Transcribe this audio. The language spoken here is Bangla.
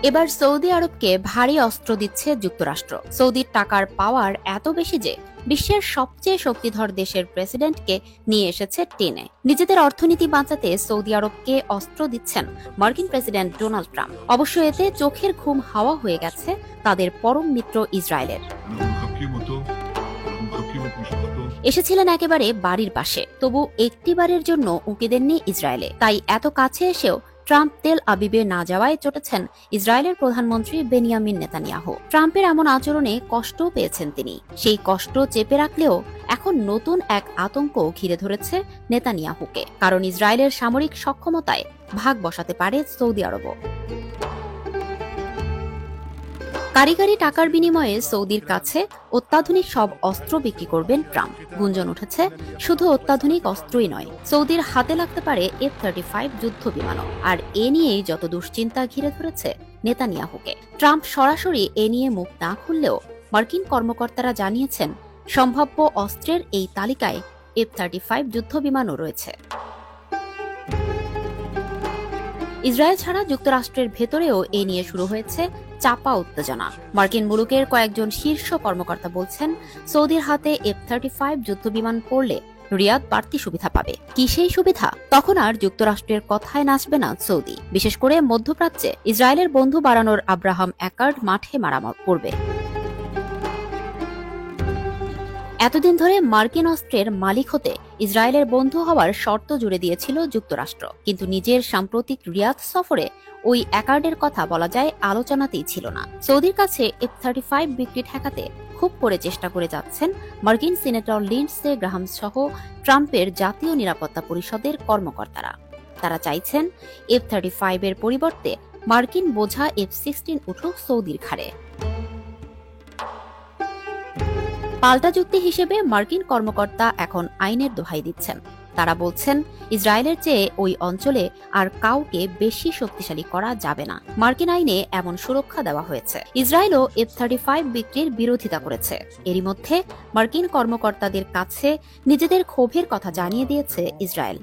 এবার সৌদি আরবকে ভারী অস্ত্র দিচ্ছে যুক্তরাষ্ট্র। সৌদির টাকার পাওয়ার এত বেশি যে বিশ্বের সবচেয়ে শক্তিধর দেশের প্রেসিডেন্টকে নিয়ে এসেছে টেনে। নিজেদের অর্থনীতি বাঁচাতে সৌদি আরবকে অস্ত্র দিচ্ছেন মার্কিন প্রেসিডেন্ট ডোনাল্ড ট্রাম্প। অবশ্য এতে চোখের ঘুম হাওয়া হয়ে গেছে তাদের পরম মিত্র ইসরায়েলের। এসেছিলেন একেবারে বাড়ির পাশে, তবু একটিবারের জন্য উঁকি দেননি ইসরায়েলে। তাই এত কাছে এসেও ট্রাম্প তেল আবিবে না যাওয়ায় চটেছেন ইসরায়েলের প্রধানমন্ত্রী বেনিয়ামিন নেতানিয়াহু। ট্রাম্পের এমন আচরণে কষ্টও পেয়েছেন তিনি। সেই কষ্ট চেপে রাখলেও এখন নতুন এক আতঙ্ক ঘিরে ধরেছে নেতানিয়াহুকে, কারণ ইসরায়েলের সামরিক সক্ষমতায় ভাগ বসাতে পারে সৌদি আরবও। কারিগরি টাকার বিনিময়ে সৌদির কাছে অত্যাধুনিক সব অস্ত্র বিক্রি করবেন ট্রাম্প। গুঞ্জন উঠেছে শুধু অত্যাধুনিক অস্ত্রই নয়, সৌদির হাতে লাগতে পারে F-35 যুদ্ধ বিমানও। আর এ নিয়েই যত দুশ্চিন্তা ঘিরে ধরেছে নেতানিয়াহুকে। ট্রাম্প সরাসরি এ নিয়ে মুখ না খুললেও মার্কিন কর্মকর্তারা জানিয়েছেন সম্ভাব্য অস্ত্রের এই তালিকায় F-35 যুদ্ধ বিমানও রয়েছে। ইসরায়েল ছাড়া যুক্তরাষ্ট্রের ভেতরেও এ নিয়ে শুরু হয়েছে চাপা উত্তেজনা। মার্কিন মুলুকের কয়েকজন শীর্ষ কর্মকর্তা বলছেন সৌদির হাতে F-35 যুদ্ধবিমান পড়লে রিয়াদ বাড়তি সুবিধা পাবে। কি সেই সুবিধা? তখন আর যুক্তরাষ্ট্রের কথায় নাচবে না সৌদি। বিশেষ করে মধ্যপ্রাচ্যে ইসরায়েলের বন্ধু বাড়ানোর আব্রাহাম অ্যাকার্ড মাঠে মারামারি করবে। এতদিন ধরে মার্কিন অস্ত্রের মালিক হতে ইসরায়েলের বন্ধু হওয়ার শর্ত জুড়ে দিয়েছিল যুক্তরাষ্ট্র, কিন্তু নিজের সাম্প্রতিক রিয়াদ সফরে ওই অ্যাকার্ডের কথা বলা যায় আলোচনাতেই ছিল না। সৌদির কাছে F-35 বিক্রি ঠেকাতে খুব করে চেষ্টা করে যাচ্ছেন মার্কিন সিনেটর লিন্ডসে গ্রাহাম সহ ট্রাম্পের জাতীয় নিরাপত্তা পরিষদের কর্মকর্তারা। তারা চাইছেন F-35 এর পরিবর্তে মার্কিন বোঝা F-16 উঠুক সৌদির ঘাড়ে। পাল্টা যুক্তি হিসেবে মার্কিন কর্মকর্তা এখন আইনের দোহাই দিচ্ছেন। তারা বলছেন ইসরায়েলের চেয়ে ওই অঞ্চলে আর কাউকে বেশি শক্তিশালী করা যাবে না। মার্কিন আইনে এমন সুরক্ষা দেওয়া হয়েছে। ইসরায়েলও F-35 বিক্রির বিরোধিতা করেছে। এরই মধ্যে মার্কিন কর্মকর্তাদের কাছে নিজেদের ক্ষোভের কথা জানিয়ে দিয়েছে ইসরায়েল।